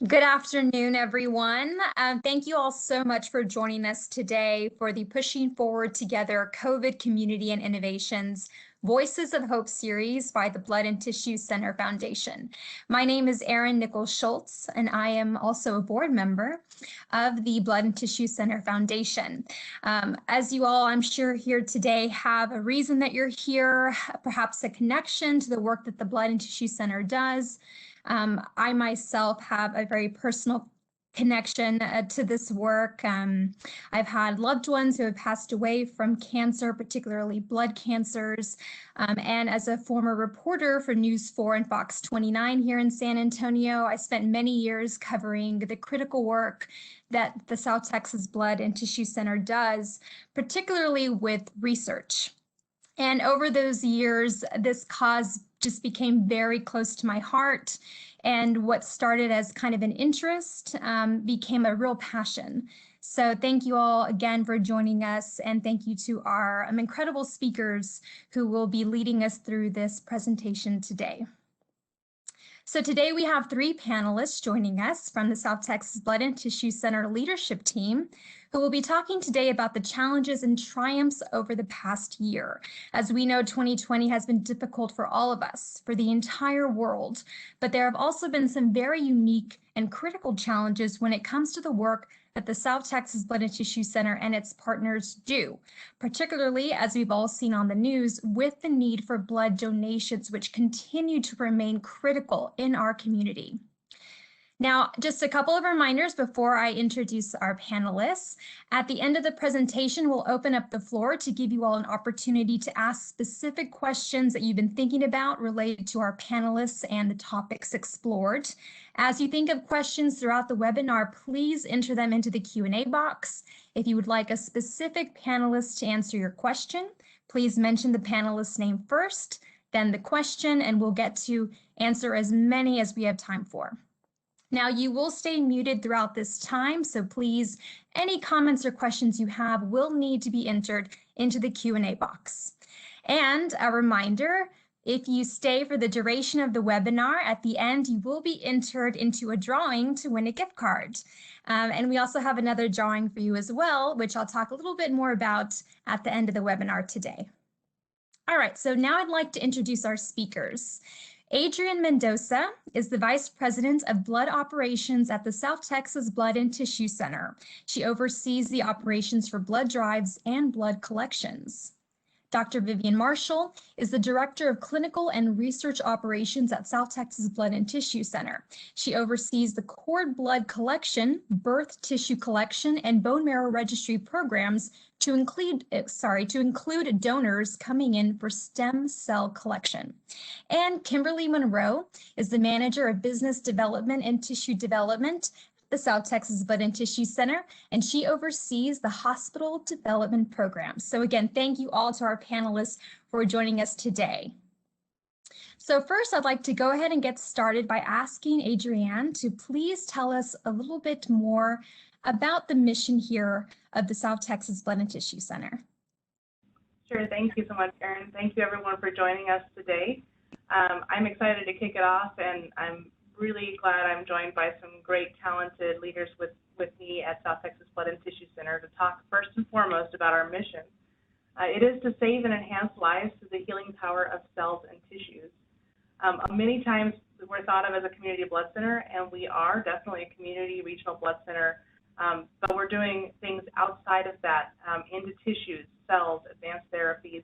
Good afternoon, everyone. Thank you all so much for joining us today for the Pushing Forward Together COVID Community and Innovations Voices of Hope series by the Blood and Tissue Center Foundation. My name is Erin Nichols Schultz, and I am also a board member of the Blood and Tissue Center Foundation. As you all, I'm sure, here today have a reason that you're here, perhaps a connection to the work that the Blood and Tissue Center does. I myself have a very personal connection to this work. I've had loved ones who have passed away from cancer, particularly blood cancers. And as a former reporter for News 4 and Fox 29 here in San Antonio, I spent many years covering the critical work that the South Texas Blood and Tissue Center does, particularly with research. And over those years, this cause just became very close to my heart. And what started as kind of an interest became a real passion. So thank you all again for joining us. And thank you to our incredible speakers who will be leading us through this presentation today. So today we have three panelists joining us from the South Texas Blood and Tissue Center leadership team, who will be talking today about the challenges and triumphs over the past year. As we know, 2020 has been difficult for all of us, for the entire world, but there have also been some very unique and critical challenges when it comes to the work that the South Texas Blood and Tissue Center and its partners do, particularly, as we've all seen on the news, with the need for blood donations, which continue to remain critical in our community. Now, just a couple of reminders before I introduce our panelists. At the end of the presentation, we'll open up the floor to give you all an opportunity to ask specific questions that you've been thinking about related to our panelists and the topics explored. As you think of questions throughout the webinar, please enter them into the Q&A box. If you would like a specific panelist to answer your question, please mention the panelist's name first, then the question, and we'll get to answer as many as we have time for. Now, you will stay muted throughout this time, so please, any comments or questions you have will need to be entered into the Q&A box. And a reminder, if you stay for the duration of the webinar, at the end, you will be entered into a drawing to win a gift card. And we also have another drawing for you as well, which I'll talk a little bit more about at the end of the webinar today. All right, so now I'd like to introduce our speakers. Adrienne Mendoza is the Vice President of Blood Operations at the South Texas Blood and Tissue Center. She oversees the operations for blood drives and blood collections. Dr. Vivian Marshall is the Director of Clinical and Research Operations at South Texas Blood and Tissue Center. She oversees the cord blood collection, birth tissue collection, and bone marrow registry programs to include donors coming in for stem cell collection. And Kimberly Monroe is the Manager of Business Development and Tissue Development at the South Texas Blood and Tissue Center, and she oversees the hospital development program. So again, thank you all to our panelists for joining us today. So first, I'd like to go ahead and get started by asking Adrienne to please tell us a little bit more about the mission here of the South Texas Blood and Tissue Center. Sure, thank you so much, Erin. Thank you everyone for joining us today. I'm excited to kick it off, and I'm really glad I'm joined by some great talented leaders with me at South Texas Blood and Tissue Center to talk first and foremost about our mission. It is to save and enhance lives through the healing power of cells and tissues. Many times we're thought of as a community blood center, and we are definitely a community regional blood center, but we're doing things outside of that, into tissues, cells, advanced therapies,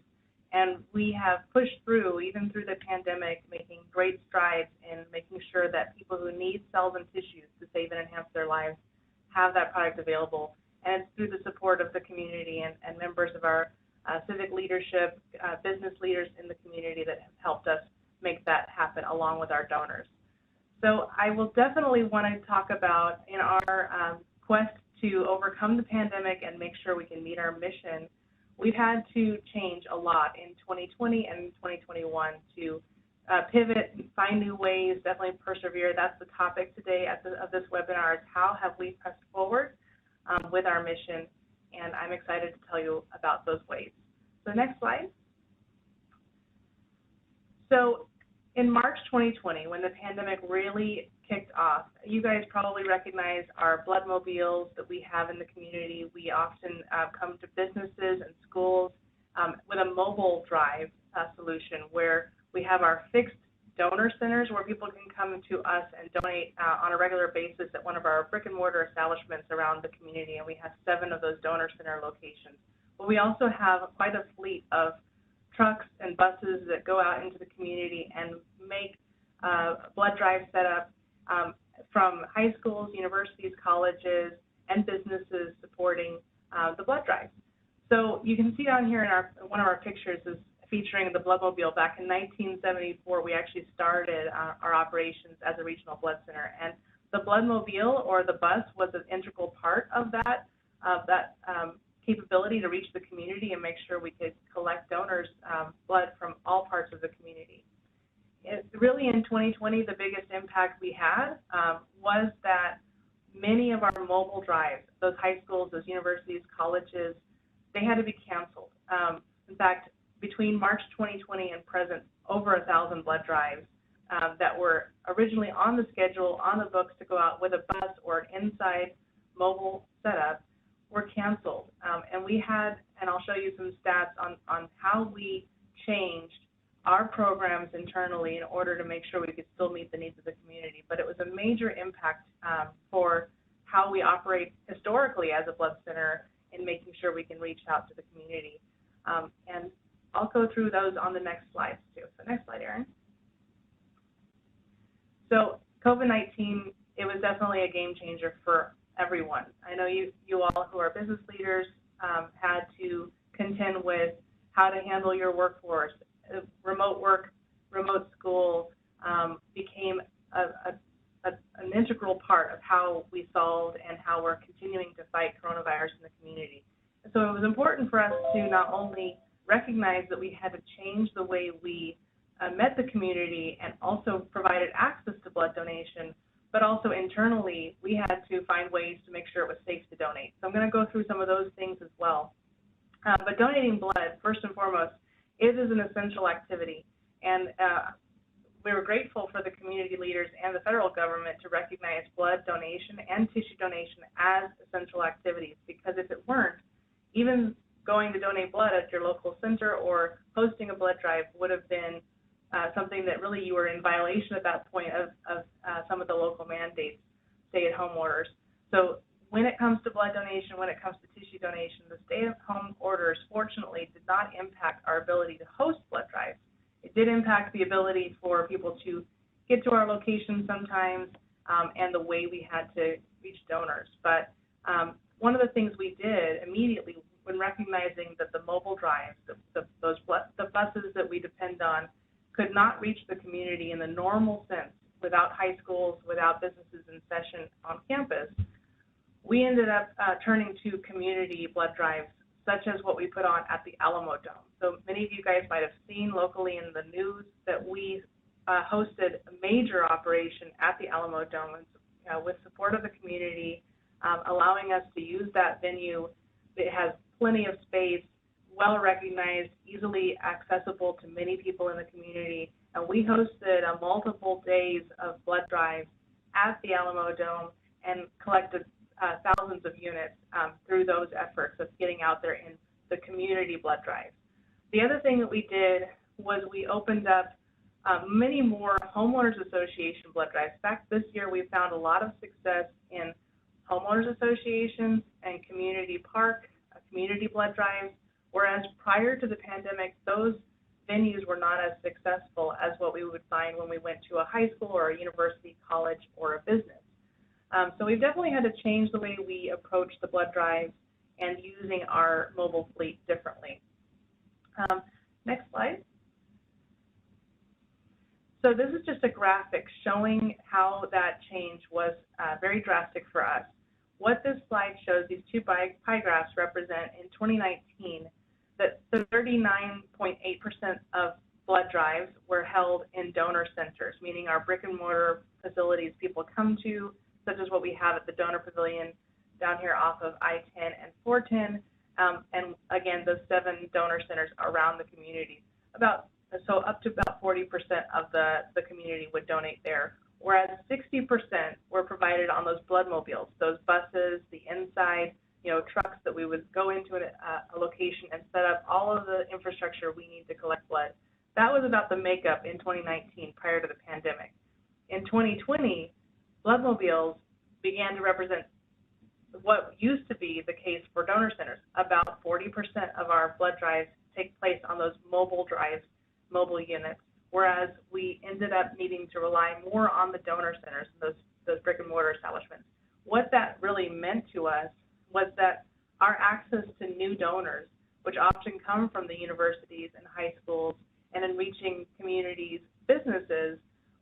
and we have pushed through, even through the pandemic, making great strides in making sure that people who need cells and tissues to save and enhance their lives have that product available. And it's through the support of the community and members of our civic leadership, business leaders in the community that have helped us make that happen, along with our donors. So I will definitely want to talk about, in our quest to overcome the pandemic and make sure we can meet our mission, we've had to change a lot in 2020 and 2021 to pivot and find new ways, definitely persevere. That's the topic today of this webinar, is how have we pressed forward with our mission, and I'm excited to tell you about those ways. So next slide. So in March 2020, when the pandemic really kicked off, you guys probably recognize our blood mobiles that we have in the community. We often come to businesses and schools with a mobile drive solution where we have our fixed donor centers where people can come to us and donate on a regular basis at one of our brick and mortar establishments around the community, and we have 7 of those donor center locations. But we also have quite a fleet of trucks and buses that go out into the community and make blood drive setup from high schools, universities, colleges, and businesses supporting the blood drive. So you can see down here in one of our pictures is featuring the Bloodmobile. Back in 1974, we actually started our operations as a regional blood center, and the Bloodmobile or the bus was an integral part of that capability to reach the community and make sure we could collect donors' blood from all parts of the community. Really in 2020, the biggest impact we had was that many of our mobile drives, those high schools, those universities, colleges, they had to be canceled. In fact, between March 2020 and present, over 1,000 blood drives that were originally on the schedule, on the books to go out with a bus or an inside mobile setup were canceled. And we had, and I'll show you some stats on how we changed our programs internally in order to make sure we could still meet the needs of the community. But it was a major impact for how we operate historically as a blood center in making sure we can reach out to the community. And I'll go through those on the next slides too. So next slide, Erin. So COVID-19, it was definitely a game changer for everyone. I know you all who are business leaders had to contend with how to handle your workforce. Remote work, remote school became an integral part of how we solved and how we're continuing to fight coronavirus in the community. And so it was important for us to not only recognize that we had to change the way we met the community and also provided access to blood donation, but also internally we had to find ways to make sure it was safe to donate. So I'm going to go through some of those things as well. But donating blood, first and foremost, it is an essential activity, and we were grateful for the community leaders and the federal government to recognize blood donation and tissue donation as essential activities, because if it weren't, even going to donate blood at your local center or hosting a blood drive would have been something that really you were in violation at that point of some of the local mandates, stay-at-home orders. So when it comes to blood donation, when it comes to tissue donation, the stay-at-home orders, fortunately, did not impact our ability to host blood drives. It did impact the ability for people to get to our locations sometimes and the way we had to reach donors. But one of the things we did immediately when recognizing that the mobile drives, the buses that we depend on, could not reach the community in the normal sense without high schools, without businesses in session on campus, we ended up turning to community blood drives, such as what we put on at the Alamo Dome. So many of you guys might have seen locally in the news that we hosted a major operation at the Alamo Dome with support of the community, allowing us to use that venue. It has plenty of space, well recognized, easily accessible to many people in the community, and we hosted multiple days of blood drives at the Alamo Dome and collected thousands of units through those efforts of getting out there in the community blood drives. The other thing that we did was we opened up many more homeowners association blood drives. In fact, this year we found a lot of success in homeowners associations and community park, community blood drives, whereas prior to the pandemic, those venues were not as successful as what we would find when we went to a high school or a university, college, or a business. So we've definitely had to change the way we approach the blood drives and using our mobile fleet differently. Next slide. So this is just a graphic showing how that change was very drastic for us. What this slide shows, these two pie graphs represent in 2019 that 39.8% of blood drives were held in donor centers, meaning our brick and mortar facilities people come to, such as what we have at the Donor Pavilion down here off of I-10 and 410, and again, those 7 donor centers around the community. So up to about 40% of the community would donate there, whereas 60% were provided on those blood mobiles, those buses, the inside, trucks that we would go into a location and set up all of the infrastructure we need to collect blood. That was about the makeup in 2019 prior to the pandemic. In 2020, blood mobiles began to represent what used to be the case for donor centers. About 40% of our blood drives take place on those mobile drives, mobile units, whereas we ended up needing to rely more on the donor centers, those brick and mortar establishments. What that really meant to us was that our access to new donors, which often come from the universities and high schools and in reaching communities, businesses,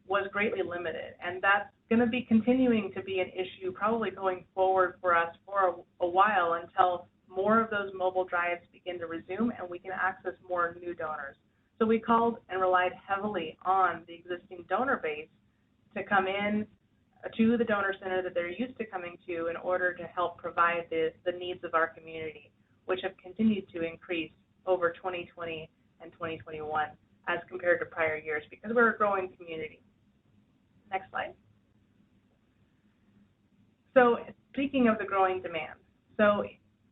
was greatly limited. And that's going to be continuing to be an issue probably going forward for us for a while until more of those mobile drives begin to resume and we can access more new donors. So we called and relied heavily on the existing donor base to come in to the donor center that they're used to coming to in order to help provide the needs of our community, which have continued to increase over 2020 and 2021 as compared to prior years because we're a growing community. Next slide. So speaking of the growing demand, so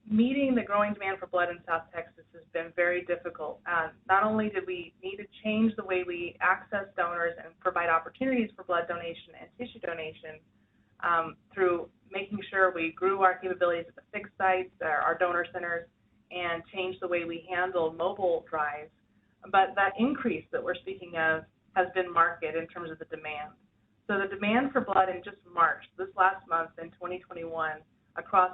meeting the growing demand for blood in South Texas has been very difficult. Not only did we need to change the way we access donors and provide opportunities for blood donation and tissue donation through making sure we grew our capabilities at the fixed sites, our donor centers, and changed the way we handle mobile drives, but that increase that we're speaking of has been marked in terms of the demand. So the demand for blood in just March, this last month in 2021, across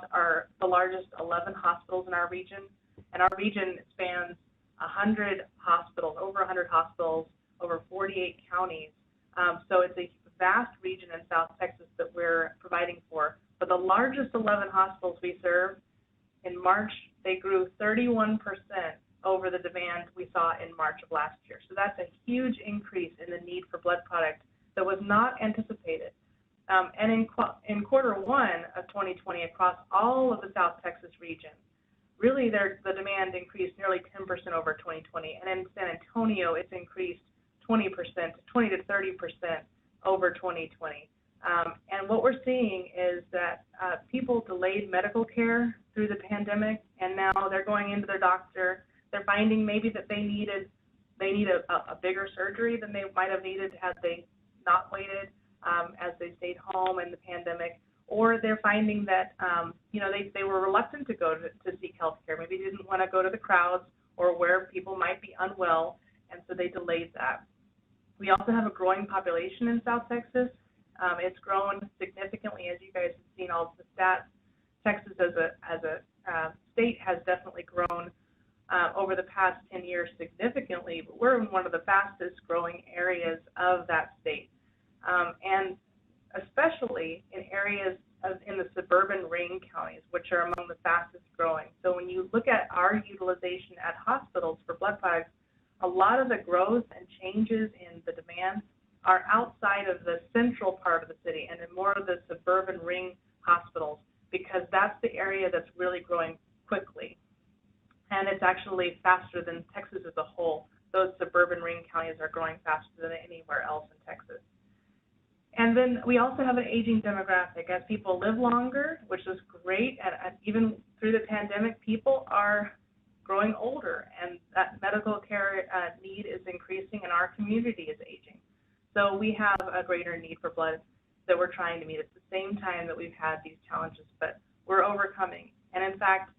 the largest 11 hospitals in our region, and our region spans 100 hospitals, over 100 hospitals, over 48 counties. So it's a vast region in South Texas that we're providing for. But the largest 11 hospitals we serve, in March, they grew 31% over the demand we saw in March of last year. So that's a huge increase in the need for blood product that was not anticipated. And in quarter one of 2020, across all of the South Texas region, really the demand increased nearly 10% over 2020. And in San Antonio, it's increased 20% to 30% over 2020. And what we're seeing is that people delayed medical care through the pandemic, and now they're going into their doctor. They're finding maybe that they need a bigger surgery than they might have needed had they not waited as they stayed home in the pandemic, or they're finding that they were reluctant to go to seek health care. Maybe they didn't want to go to the crowds or where people might be unwell, and so they delayed that. We also have a growing population in South Texas. It's grown significantly, as you guys have seen all of the stats. Texas as a state has definitely grown over the past 10 years significantly, but we're in one of the fastest growing areas of that state. And especially in areas in the suburban ring counties, which are among the fastest growing. So when you look at our utilization at hospitals for blood products, a lot of the growth and changes in the demand are outside of the central part of the city and in more of the suburban ring hospitals, because that's the area that's really growing quickly. And it's actually faster than Texas as a whole. Those suburban ring counties are growing faster than anywhere else in Texas. And then we also have an aging demographic. As people live longer, which is great, and even through the pandemic, people are growing older, and that medical care need is increasing, and our community is aging. So we have a greater need for blood that we're trying to meet at the same time that we've had these challenges, but we're overcoming. And in fact,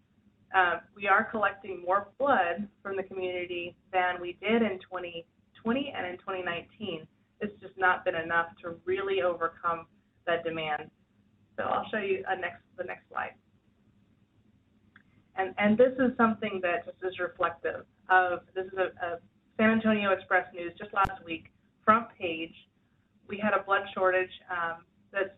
we are collecting more blood from the community than we did in 2020 and in 2019. It's just not been enough to really overcome that demand. So I'll show you the next slide. And this is something that just is reflective of, this is a San Antonio Express News just last week, front page. We had a blood shortage that's,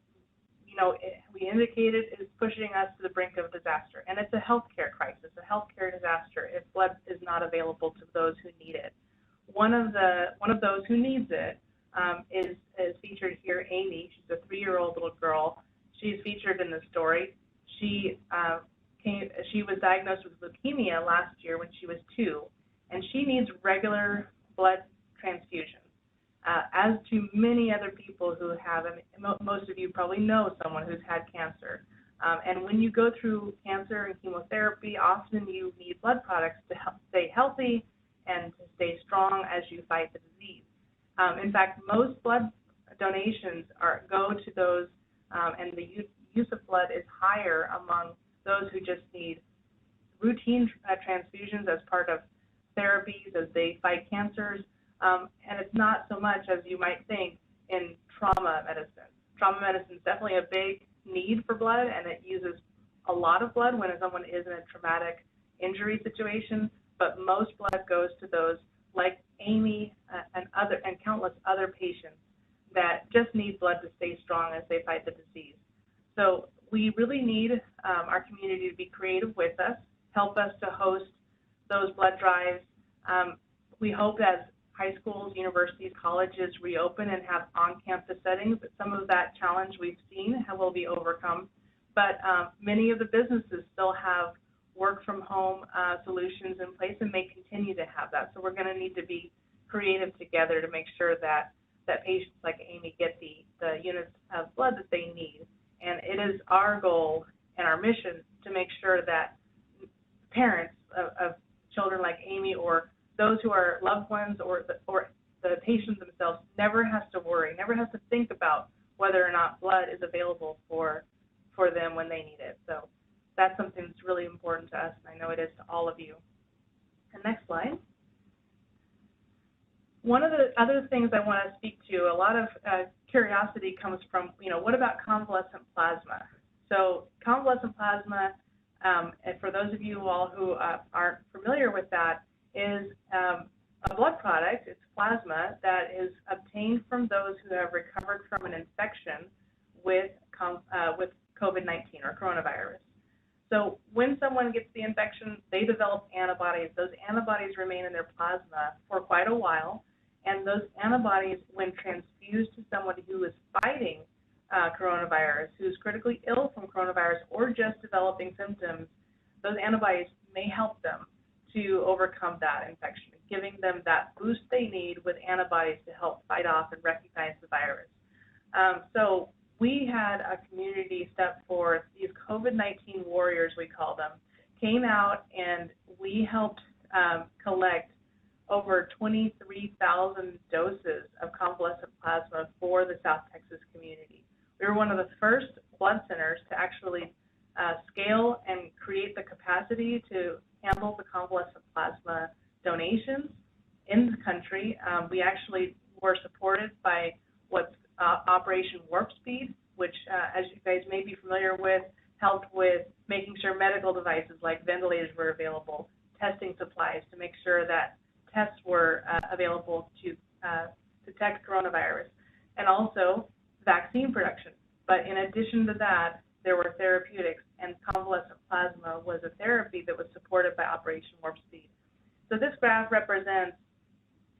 we indicated is pushing us to the brink of disaster. And it's a healthcare crisis, a healthcare disaster if blood is not available to those who need it. One of those who needs it is featured here, Amy. She's a 3-year-old little girl. She's featured in the story. She was diagnosed with leukemia last year when she was 2, and she needs regular blood transfusions. as do many other people who have, I mean, most of you probably know someone who's had cancer. And when you go through cancer and chemotherapy, often you need blood products to help stay healthy and to stay strong as you fight the disease. In fact, most blood donations go to those, and the use of blood is higher among those who just need routine transfusions as part of therapies as they fight cancers. And it's not so much as you might think in trauma medicine. Trauma medicine is definitely a big need for blood, and it uses a lot of blood when someone is in a traumatic injury situation, but most blood goes to those like Amy and countless other patients that just need blood to stay strong as they fight the disease. So we really need our community to be creative with us, help us to host those blood drives. We hope as high schools, universities, colleges reopen and have on-campus settings, that some of that challenge we've seen will be overcome. But many of the businesses still have work from home solutions in place and may continue to have that. So we're going to need to be creative together to make sure that patients like Amy get the units of blood that they need. And it is our goal and our mission to make sure that parents of children like Amy, or those who are loved ones, or the patients themselves, never has to worry, never has to think about whether or not blood is available for them when they need it. So that's something that's really important to us, and I know it is to all of you. And next slide. One of the other things I want to speak to, a lot of curiosity comes from, what about convalescent plasma? So convalescent plasma, and for those of you all who aren't familiar with that, is a blood product. It's plasma that is obtained from those who have recovered from an infection with COVID-19 or coronavirus. So when someone gets the infection, they develop antibodies. Those antibodies remain in their plasma for quite a while, and those antibodies, when transfused to someone who is fighting coronavirus, who's critically ill from coronavirus or just developing symptoms, those antibodies may help them to overcome that infection, giving them that boost they need with antibodies to help fight off and recognize the virus. So we had a community step forth. These COVID-19 warriors, we call them, came out, and we helped collect over 23,000 doses of convalescent plasma for the South Texas community. We were one of the first blood centers to actually scale and create the capacity to handle the convalescent plasma donations in the country. We actually were supported by what's Operation Warp Speed, which, as you guys may be familiar with, helped with making sure medical devices like ventilators were available, testing supplies to make sure that tests were available to detect coronavirus, and also vaccine production. But in addition to that, there were therapeutics, and convalescent plasma was a therapy that was supported by Operation Warp Speed. So this graph represents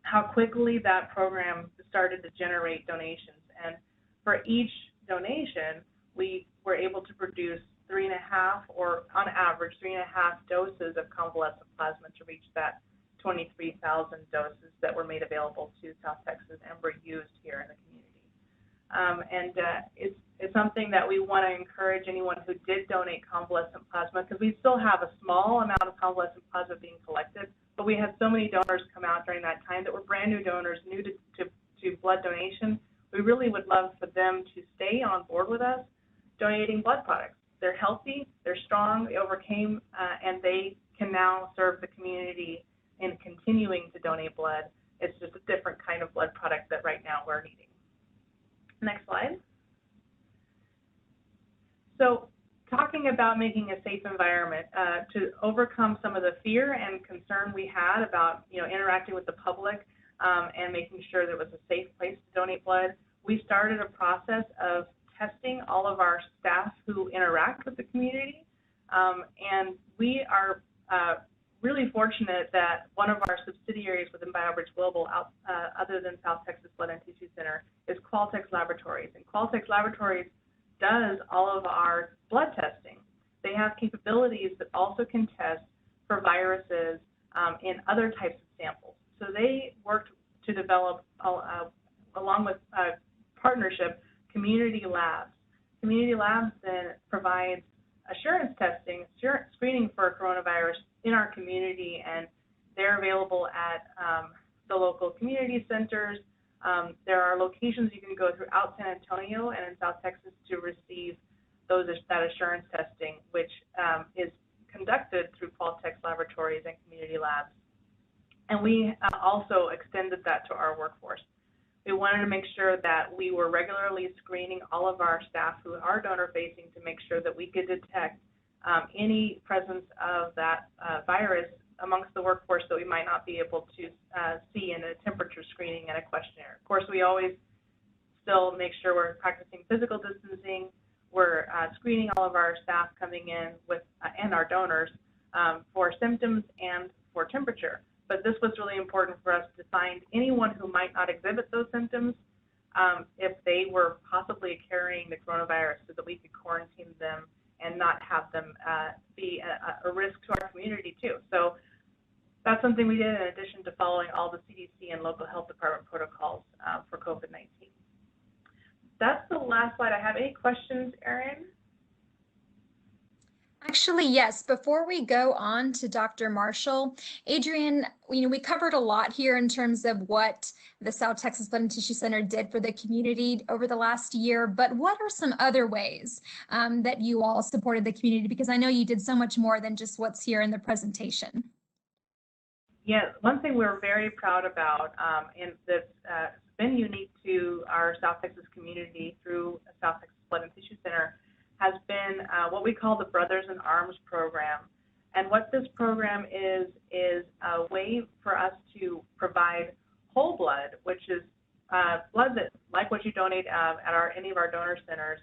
how quickly that program started to generate donations. And for each donation, we were able to produce 3.5, or on average, 3.5 doses of convalescent plasma to reach that 23,000 doses that were made available to South Texas and were used here in the community. It's something that we want to encourage anyone who did donate convalescent plasma, because we still have a small amount of convalescent plasma being collected, but we had so many donors come out during that time that were brand new donors, new to blood donation. We really would love for them to stay on board with us donating blood products. They're healthy, they're strong, they overcame, and they can now serve the community in continuing to donate blood. It's just a different kind of blood product that right now we're needing. Next slide. So talking about making a safe environment to overcome some of the fear and concern we had about interacting with the public and making sure that it was a safe place to donate blood, we started a process of testing all of our staff who interact with the community, and we are really fortunate that one of our subsidiaries within BioBridge Global, other than South Texas Blood and Tissue Center, is Qualtex Laboratories. And Qualtex Laboratories does all of our blood testing. They have capabilities that also can test for viruses in other types of samples. So they worked to develop along with partnership, community labs. Community labs then provides assurance testing, screening for coronavirus in our community, and they're available at the local community centers. There are locations you can go throughout San Antonio and in South Texas to receive that assurance testing, which is conducted through Qualtech's laboratories and community labs. And we also extended that to our workforce. We wanted to make sure that we were regularly screening all of our staff who are donor-facing to make sure that we could detect any presence of that virus amongst the workforce that we might not be able to see in a temperature screening and a questionnaire. Of course, we always still make sure we're practicing physical distancing. We're screening all of our staff coming in with and our donors for symptoms and for temperature. But this was really important for us to find anyone who might not exhibit those symptoms if they were possibly carrying the coronavirus, so that we could quarantine them and not have them be a risk to our community too. So that's something we did in addition to following all the CDC and local health department protocols for COVID-19. That's the last slide I have. Any questions, Erin? Actually, yes. Before we go on to Dr. Marshall, Adrienne, we covered a lot here in terms of what the South Texas Blood and Tissue Center did for the community over the last year, but what are some other ways that you all supported the community? Because I know you did so much more than just what's here in the presentation. Yeah, one thing we're very proud about, and that's been unique to our South Texas community through South Texas Blood and Tissue Center, has been what we call the Brothers in Arms program. And what this program is a way for us to provide whole blood, which is blood that, like what you donate at any of our donor centers,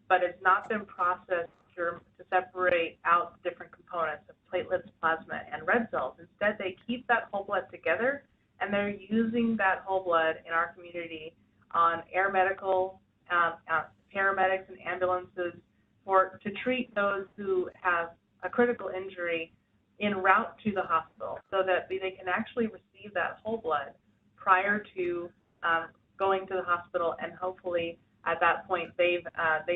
but it's not been processed to separate out different components of platelets, plasma, and red cells. Instead, they keep that whole blood together, and they're using that whole blood in our community on air medical, paramedics and ambulances to treat those who have a critical injury en route to the hospital, so that they can actually receive that whole blood prior to going to the hospital, and hopefully at that point they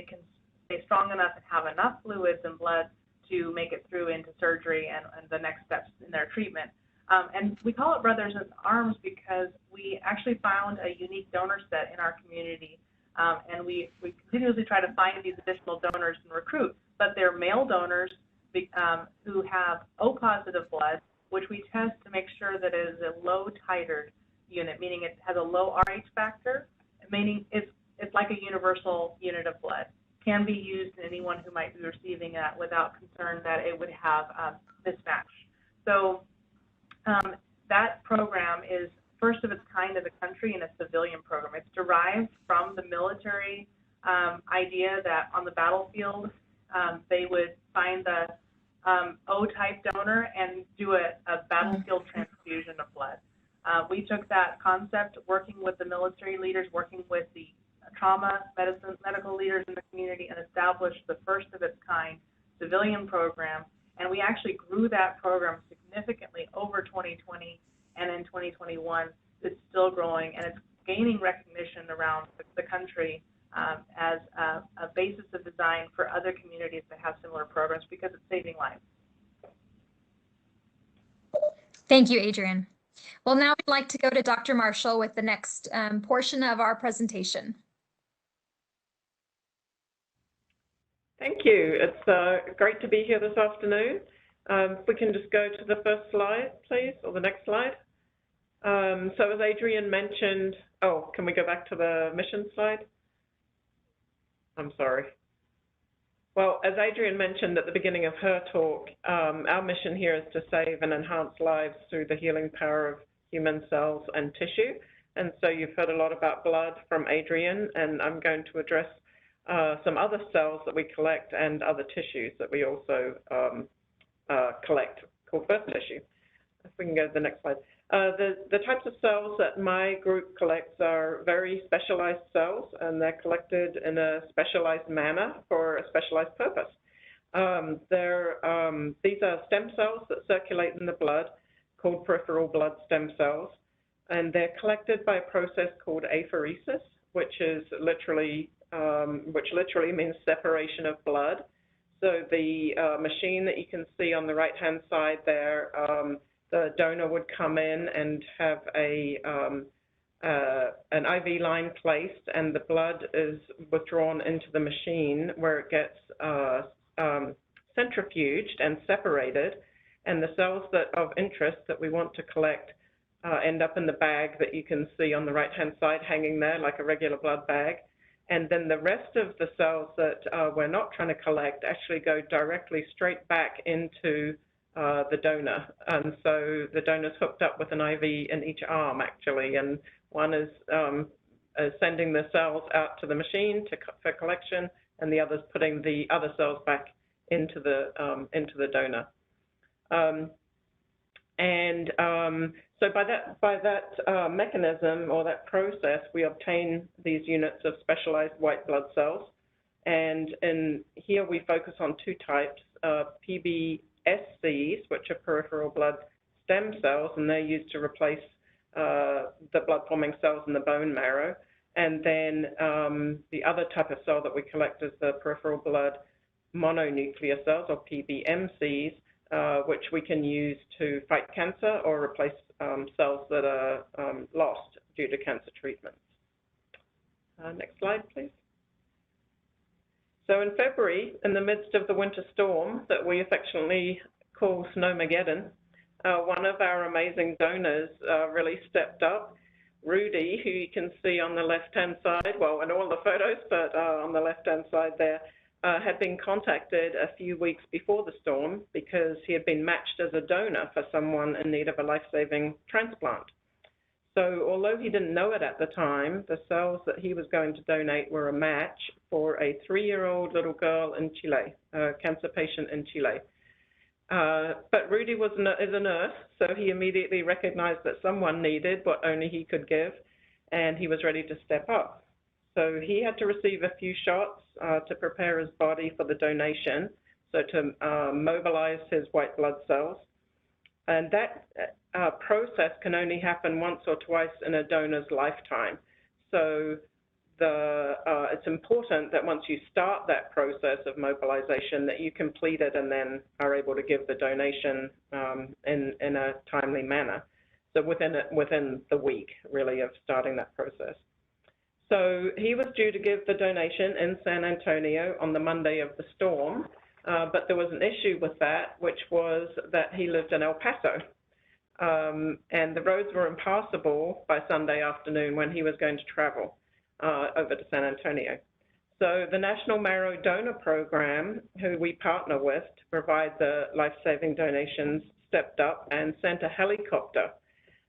can stay strong enough and have enough fluids and blood to make it through into surgery and the next steps in their treatment. And we call it Brothers in Arms because we actually found a unique donor set in our community, and we continuously try to find these additional donors and recruit, but they're male donors who have O-positive blood, which we test to make sure that it is a low titered unit, meaning it has a low RH factor, meaning it's like a universal unit of blood. Can be used in anyone who might be receiving that without concern that it would have mismatch. So that program is first of its kind in the country and a civilian program. It's derived from the military idea that on the battlefield they would find the O-type donor and do a battlefield transfusion of blood. We took that concept, working with the military leaders, working with the trauma medical leaders in the community, and established the first of its kind civilian program. And we actually grew that program significantly over 2020, and in 2021 it's still growing, and it's gaining recognition around the country as a basis of design for other communities that have similar programs, because it's saving lives. Thank you, Adrienne. Well, now I'd like to go to Dr. Marshall with the next portion of our presentation. Thank you. It's great to be here this afternoon. If we can just go to the first slide, please, or the next slide. So as Adrienne mentioned, oh, can we go back to the mission slide? I'm sorry. Well, as Adrienne mentioned at the beginning of her talk, our mission here is to save and enhance lives through the healing power of human cells and tissue. And so you've heard a lot about blood from Adrienne, and I'm going to address some other cells that we collect and other tissues that we also collect, called birth tissue. If we can go to the next slide. The types of cells that my group collects are very specialized cells, and they're collected in a specialized manner for a specialized purpose. These are stem cells that circulate in the blood, called peripheral blood stem cells. and they're collected by a process called apheresis, which literally means separation of blood. So the machine that you can see on the right-hand side there, the donor would come in and have an IV line placed, and the blood is withdrawn into the machine where it gets centrifuged and separated, and the cells of interest that we want to collect end up in the bag that you can see on the right-hand side hanging there like a regular blood bag. And then the rest of the cells that we're not trying to collect actually go directly straight back into the donor. And so the donor's hooked up with an IV in each arm, actually, and one is sending the cells out to the machine for collection, and the other's putting the other cells back into the donor. So by that mechanism or that process, we obtain these units of specialized white blood cells. And in here we focus on two types, PBSCs, which are peripheral blood stem cells, and they're used to replace the blood-forming cells in the bone marrow. And then the other type of cell that we collect is the peripheral blood mononuclear cells, or PBMCs, which we can use to fight cancer or replace cells that are lost due to cancer treatments. Next slide, please. So in February, in the midst of the winter storm that we affectionately call Snowmageddon, one of our amazing donors really stepped up. Rudy, who you can see on the left-hand side, well, in all the photos, but on the left-hand side there, had been contacted a few weeks before the storm because he had been matched as a donor for someone in need of a life-saving transplant. So although he didn't know it at the time, the cells that he was going to donate were a match for a 3-year-old little girl in Chile, a cancer patient in Chile. But Rudy is a nurse, so he immediately recognized that someone needed what only he could give, and he was ready to step up. So he had to receive a few shots to prepare his body for the donation, so to mobilize his white blood cells. And that process can only happen once or twice in a donor's lifetime. So it's important that once you start that process of mobilization that you complete it and then are able to give the donation in a timely manner. So within the week, really, of starting that process. So he was due to give the donation in San Antonio on the Monday of the storm, but there was an issue with that, which was that he lived in El Paso. And the roads were impassable by Sunday afternoon when he was going to travel over to San Antonio. So the National Marrow Donor Program, who we partner with to provide the life-saving donations, stepped up and sent a helicopter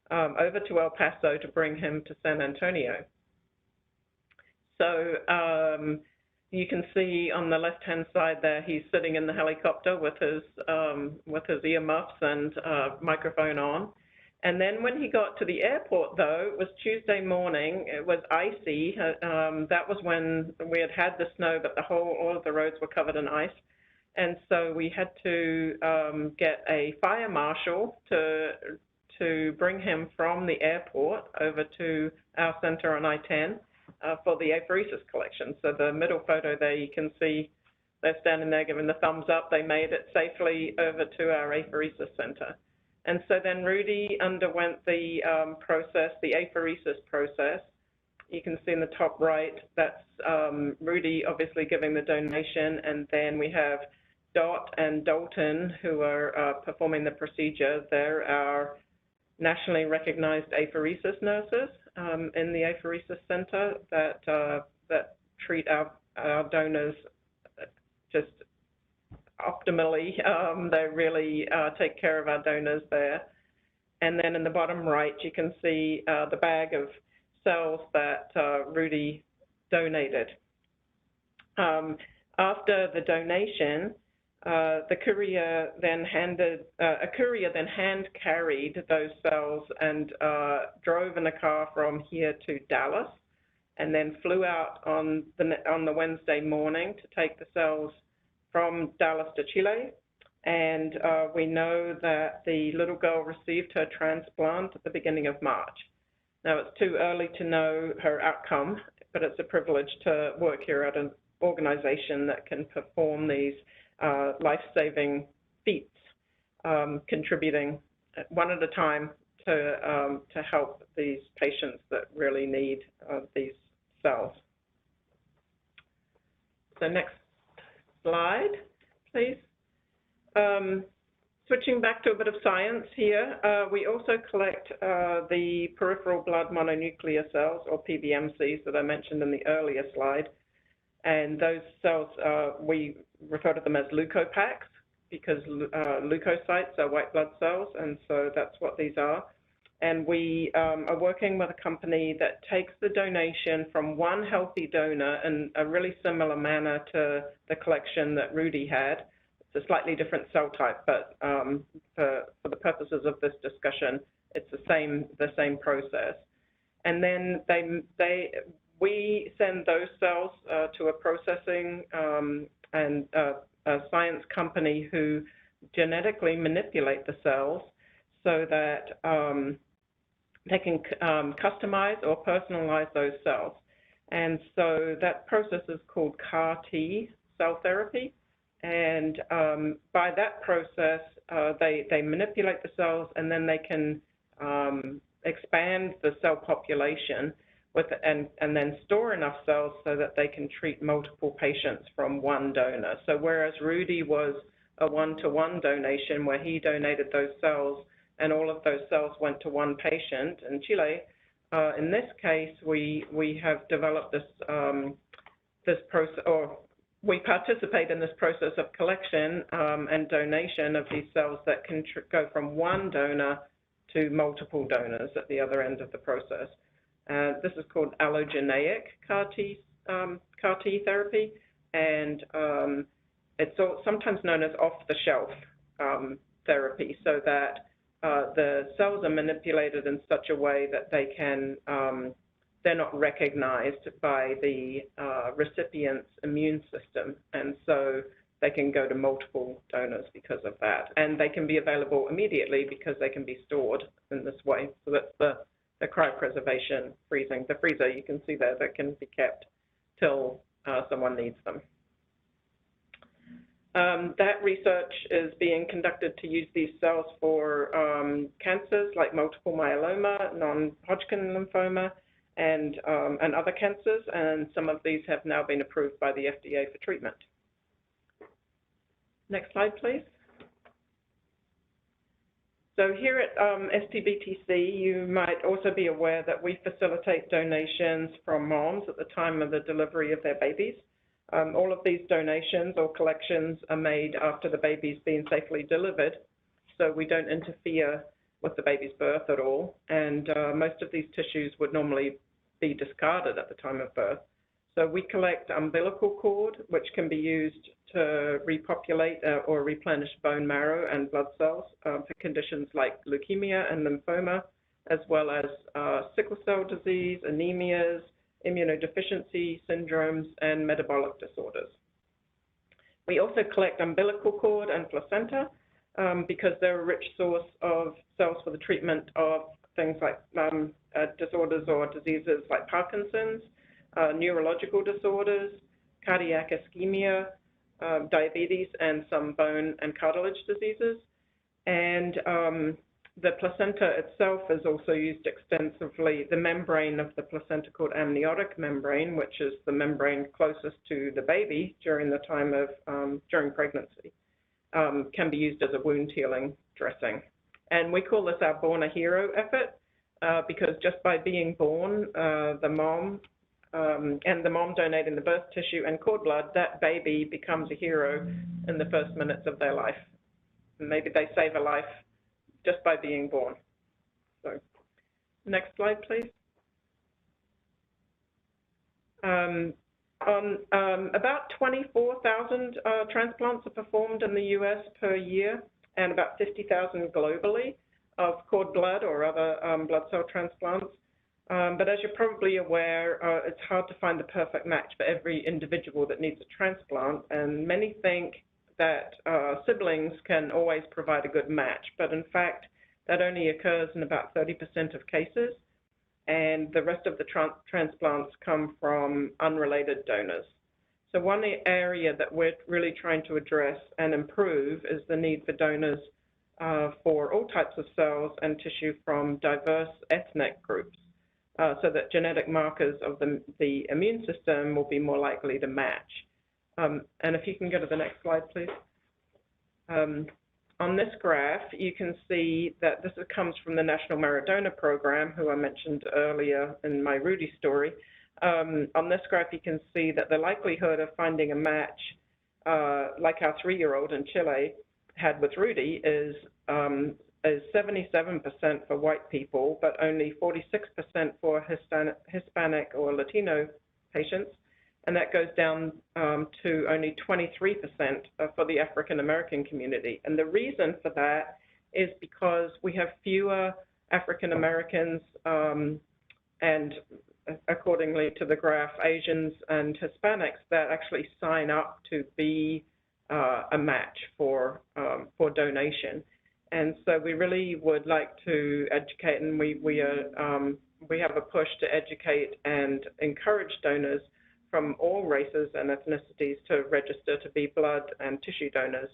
over to El Paso to bring him to San Antonio. So you can see on the left-hand side there, he's sitting in the helicopter with his earmuffs and microphone on. And then when he got to the airport, though, it was Tuesday morning. It was icy. That was when we had the snow, but all of the roads were covered in ice. And so we had to get a fire marshal to bring him from the airport over to our center on I-10 for the apheresis collection. So the middle photo there, you can see they're standing there giving the thumbs up. They made it safely over to our apheresis center. And so then Rudy underwent the process, the apheresis process. You can see in the top right, that's Rudy obviously giving the donation, and then we have Dot and Dalton who are performing the procedure. They're our nationally recognized apheresis nurses in the apheresis center that treat our donors just optimally. They really take care of our donors there. And then in the bottom right, you can see the bag of cells that Rudy donated. After the donation, the courier then hand carried those cells and drove in a car from here to Dallas, and then flew out on the Wednesday morning to take the cells from Dallas to Chile. And we know that the little girl received her transplant at the beginning of March. Now, it's too early to know her outcome, but it's a privilege to work here at an organization that can perform these life-saving feats, contributing one at a time to help these patients that really need these cells. So next slide, please. Switching back to a bit of science here, we also collect the peripheral blood mononuclear cells, or PBMCs, that I mentioned in the earlier slide. And those cells, we refer to them as leukoplaques, because leukocytes are white blood cells, and so that's what these are. And we are working with a company that takes the donation from one healthy donor in a really similar manner to the collection that Rudy had. It's a slightly different cell type, but for the purposes of this discussion, it's the same process. And then we send those cells to a processing and a science company who genetically manipulate the cells so that they can customize or personalize those cells. And so that process is called CAR-T cell therapy. And by that process, they manipulate the cells, and then they can expand the cell population and then store enough cells so that they can treat multiple patients from one donor. So whereas Rudy was a one-to-one donation where he donated those cells and all of those cells went to one patient in Chile, in this case, we have developed this process, or we participate in this process of collection and donation of these cells that can go from one donor to multiple donors at the other end of the process. This is called allogeneic CAR-T therapy, and it's sometimes known as off-the-shelf therapy, so that the cells are manipulated in such a way that they can they're not recognized by the recipient's immune system, and so they can go to multiple donors because of that. And they can be available immediately because they can be stored in this way. So that's the cryopreservation freezing. The freezer you can see there that can be kept till someone needs them. That research is being conducted to use these cells for cancers like multiple myeloma, non-Hodgkin lymphoma, and other cancers, and some of these have now been approved by the FDA for treatment. Next slide, please. So here at STBTC, you might also be aware that we facilitate donations from moms at the time of the delivery of their babies. All of these donations or collections are made after the baby's been safely delivered, so we don't interfere with the baby's birth at all, and most of these tissues would normally be discarded at the time of birth. So we collect umbilical cord, which can be used to repopulate or replenish bone marrow and blood cells for conditions like leukemia and lymphoma, as well as sickle cell disease, anemias, immunodeficiency syndromes, and metabolic disorders. We also collect umbilical cord and placenta because they're a rich source of cells for the treatment of things like disorders or diseases like Parkinson's, neurological disorders, cardiac ischemia, diabetes, and some bone and cartilage diseases. And the placenta itself is also used extensively. The membrane of the placenta, called amniotic membrane, which is the membrane closest to the baby during the time of during pregnancy, can be used as a wound healing dressing. And we call this our Born a Hero effort because just by being born, the mom and the mom donating the birth tissue and cord blood, that baby becomes a hero in the first minutes of their life. And maybe they save a life just by being born. So, next slide, please. About 24,000 transplants are performed in the US per year, and about 50,000 globally of cord blood or other blood cell transplants. But as you're probably aware, it's hard to find the perfect match for every individual that needs a transplant, and many think that siblings can always provide a good match, but in fact, that only occurs in about 30% of cases. and the rest of the transplants come from unrelated donors. So one area that we're really trying to address and improve is the need for donors for all types of cells and tissue from diverse ethnic groups, so that genetic markers of the immune system will be more likely to match. And if you can go to the next slide, please. On this graph, you can see that this comes from the National Merit Donor Program, who I mentioned earlier in my Rudy story. On this graph, you can see that the likelihood of finding a match, like our 3-year-old in Chile had with Rudy, is 77% for white people, but only 46% for Hispanic or Latino patients. And that goes down to only 23% for the African American community. And the reason for that is because we have fewer African Americans and accordingly to the graph, Asians and Hispanics that actually sign up to be a match for donation. And so we really would like to educate, and we have a push to educate and encourage donors from all races and ethnicities to register to be blood and tissue donors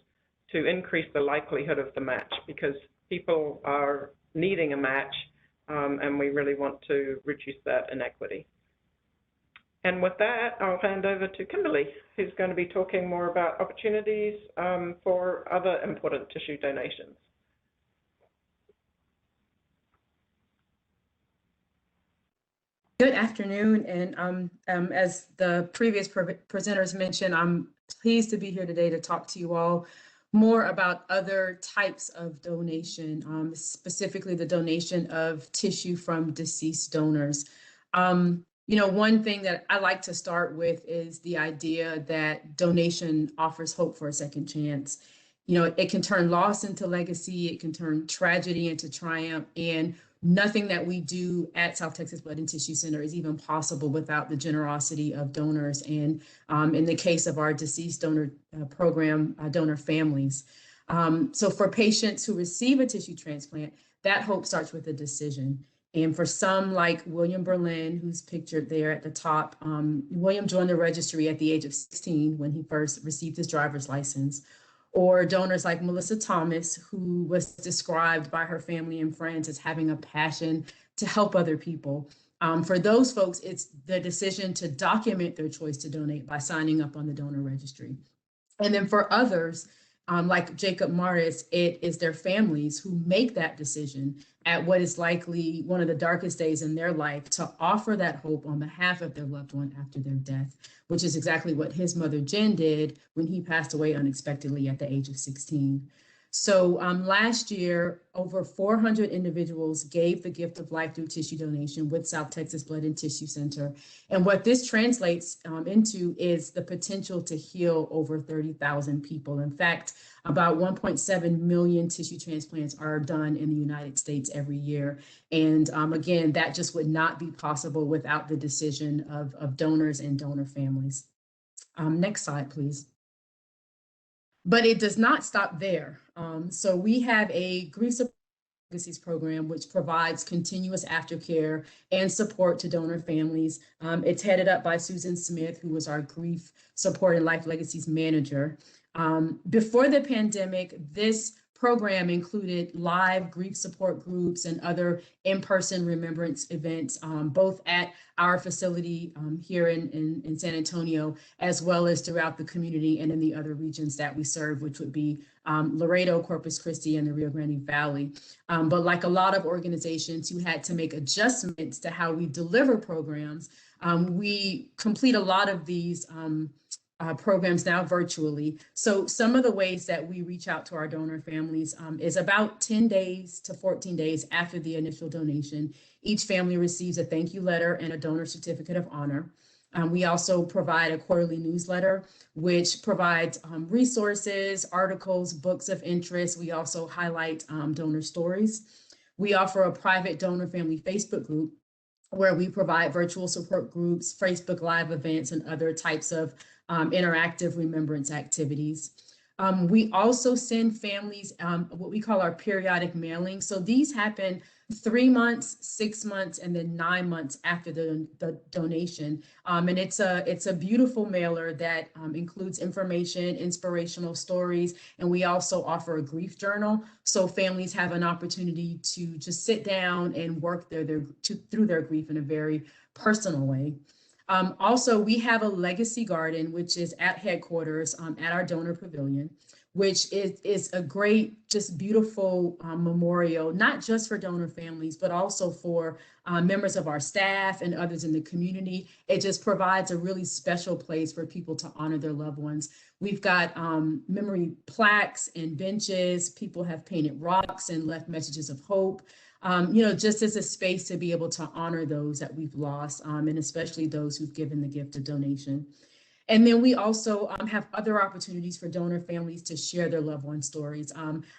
to increase the likelihood of the match, because people are needing a match, and we really want to reduce that inequity. And with that, I'll hand over to Kimberly, who's going to be talking more about opportunities for other important tissue donations. Good afternoon, and as the previous presenters mentioned, I'm pleased to be here today to talk to you all more about other types of donation, specifically the donation of tissue from deceased donors. You know, one thing that I like to start with is the idea that donation offers hope for a second chance. You know, it can turn loss into legacy, it can turn tragedy into triumph, and nothing that we do at South Texas Blood and Tissue Center is even possible without the generosity of donors. And in the case of our deceased donor program, donor families. So for patients who receive a tissue transplant, that hope starts with a decision. And for some, like William Berlin, who's pictured there at the top, William joined the registry at the age of 16 when he first received his driver's license. Or donors like Melissa Thomas, who was described by her family and friends as having a passion to help other people. For those folks, it's the decision to document their choice to donate by signing up on the donor registry. And then for others, like Jacob Morris, it is their families who make that decision at what is likely one of the darkest days in their life to offer that hope on behalf of their loved one after their death, which is exactly what his mother, Jen, did when he passed away unexpectedly at the age of 16. So last year, over 400 individuals gave the gift of life through tissue donation with South Texas Blood and Tissue Center. And what this translates into is the potential to heal over 30,000 people. In fact, about 1.7 million tissue transplants are done in the United States every year. And again, that just would not be possible without the decision of donors and donor families. Next slide, please. But it does not stop there. So we have a grief support legacies program, which provides continuous aftercare and support to donor families. It's headed up by Susan Smith, who was our grief support and life legacies manager. Before the pandemic, this program included live grief support groups and other in-person remembrance events, both at our facility here in San Antonio, as well as throughout the community and in the other regions that we serve, which would be Laredo, Corpus Christi, and the Rio Grande Valley. But like a lot of organizations who had to make adjustments to how we deliver programs, we complete a lot of these programs now virtually. So some of the ways that we reach out to our donor families is about 10 days to 14 days after the initial donation. Each family receives a thank you letter and a donor certificate of honor. We also provide a quarterly newsletter, which provides resources, articles, books of interest. We also highlight donor stories. We offer a private donor family Facebook group where we provide virtual support groups, Facebook Live events, and other types of interactive remembrance activities. We also send families what we call our periodic mailing. So these happen 3 months, 6 months, and then 9 months after the donation. And it's a beautiful mailer that includes information, inspirational stories, and we also offer a grief journal. So families have an opportunity to just sit down and work through their grief in a very personal way. Also, we have a legacy garden, which is at headquarters at our donor pavilion, which is a great, just beautiful memorial, not just for donor families, but also for members of our staff and others in the community. It just provides a really special place for people to honor their loved ones. We've got memory plaques and benches. People have painted rocks and left messages of hope. Just as a space to be able to honor those that we've lost, and especially those who've given the gift of donation. And then we also have other opportunities for donor families to share their loved one stories.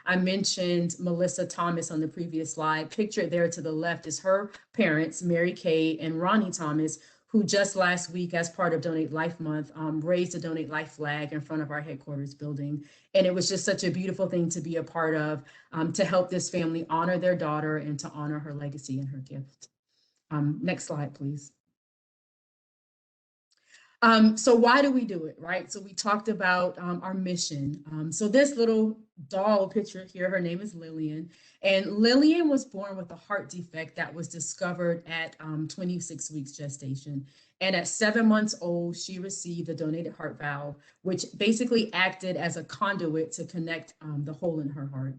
I mentioned Melissa Thomas on the previous slide. Pictured there to the left is her parents, Mary Kay and Ronnie Thomas, who just last week, as part of Donate Life Month, raised a Donate Life flag in front of our headquarters building. And it was just such a beautiful thing to be a part of, to help this family honor their daughter and to honor her legacy and her gift. Next slide, please. So why do we do it, right? So we talked about our mission. So this little doll picture here, her name is Lillian. And Lillian was born with a heart defect that was discovered at 26 weeks gestation. And at 7 months old, she received a donated heart valve, which basically acted as a conduit to connect the hole in her heart.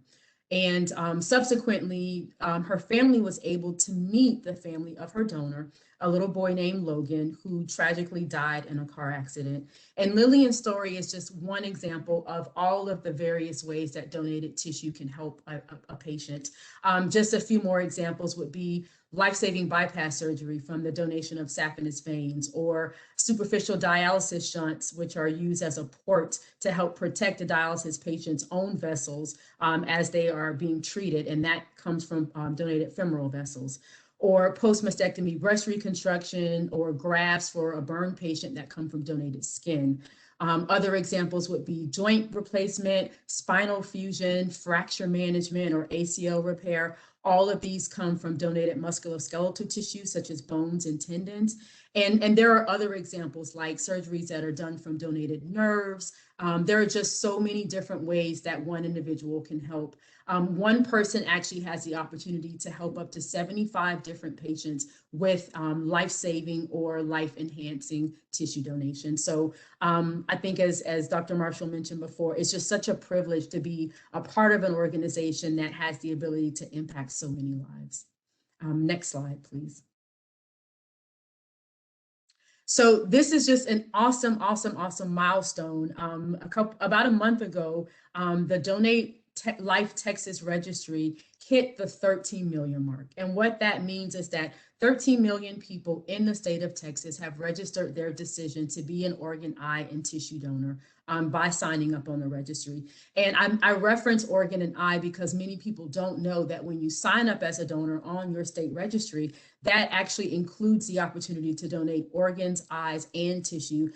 And subsequently, her family was able to meet the family of her donor, a little boy named Logan, who tragically died in a car accident. And Lillian's story is just one example of all of the various ways that donated tissue can help a patient. Just a few more examples would be life-saving bypass surgery from the donation of saphenous veins, or superficial dialysis shunts, which are used as a port to help protect the dialysis patient's own vessels as they are being treated, and that comes from donated femoral vessels. Or post-mastectomy breast reconstruction, or grafts for a burn patient that come from donated skin. Other examples would be joint replacement, spinal fusion, fracture management, or ACL repair. All of these come from donated musculoskeletal tissue, such as bones and tendons. And there are other examples like surgeries that are done from donated nerves. There are just so many different ways that one individual can help. One person actually has the opportunity to help up to 75 different patients with life-saving or life-enhancing tissue donation. So I think as Dr. Marshall mentioned before, it's just such a privilege to be a part of an organization that has the ability to impact so many lives. Next slide, please. So this is just an awesome milestone. About a month ago, the Donate Life Texas registry hit the 13 million mark. And what that means is that 13 million people in the state of Texas have registered their decision to be an organ, eye, and tissue donor by signing up on the registry. And I reference organ and eye because many people don't know that when you sign up as a donor on your state registry, that actually includes the opportunity to donate organs, eyes, and tissue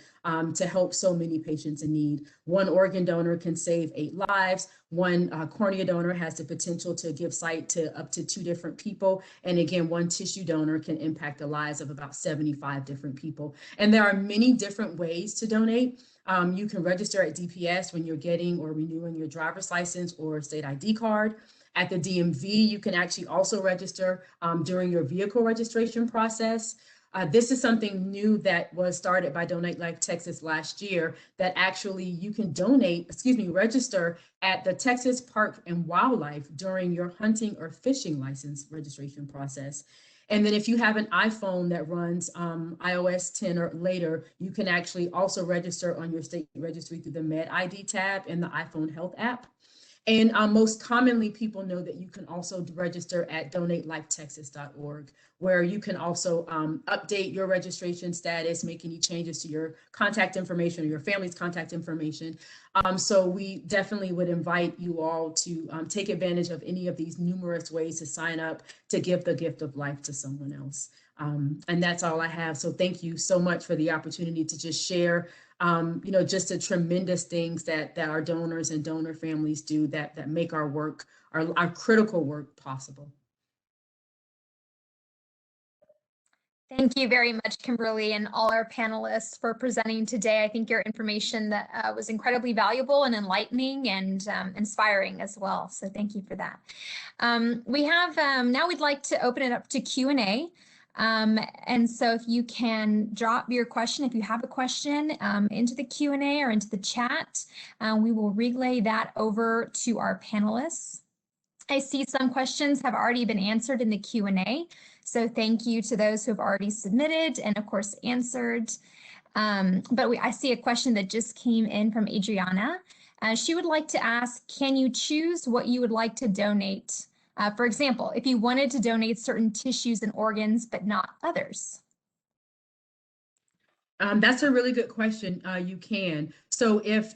to help so many patients in need. One organ donor can save 8 lives. One cornea donor has the potential to give sight to up to 2 different people. And again, one tissue donor can impact the lives of about 75 different people. And there are many different ways to donate. You can register at DPS when you're getting or renewing your driver's license or state ID card. At the DMV, you can actually also register during your vehicle registration process. This is something new that was started by Donate Life Texas last year, that actually you can register at the Texas Park and Wildlife during your hunting or fishing license registration process. And then if you have an iPhone that runs iOS 10 or later, you can actually also register on your state registry through the Med ID tab in the iPhone Health app. And most commonly, people know that you can also register at donatelifetexas.org, where you can also update your registration status, make any changes to your contact information or your family's contact information. So we definitely would invite you all to take advantage of any of these numerous ways to sign up to give the gift of life to someone else. And that's all I have. So thank you so much for the opportunity to just share just the tremendous things that our donors and donor families do that make our work, our critical work possible. Thank you very much, Kimberly, and all our panelists for presenting today. I think your information that was incredibly valuable and enlightening and inspiring as well. So thank you for that. We have now we'd like to open it up to Q&A. And so if you can drop your question, if you have a question, into the Q&A or into the chat, we will relay that over to our panelists. I see some questions have already been answered in the Q&A. So thank you to those who have already submitted and of course answered. But I see a question that just came in from Adriana. She would like to ask, can you choose what you would like to donate? For example, if you wanted to donate certain tissues and organs, but not others. That's a really good question. You can. So if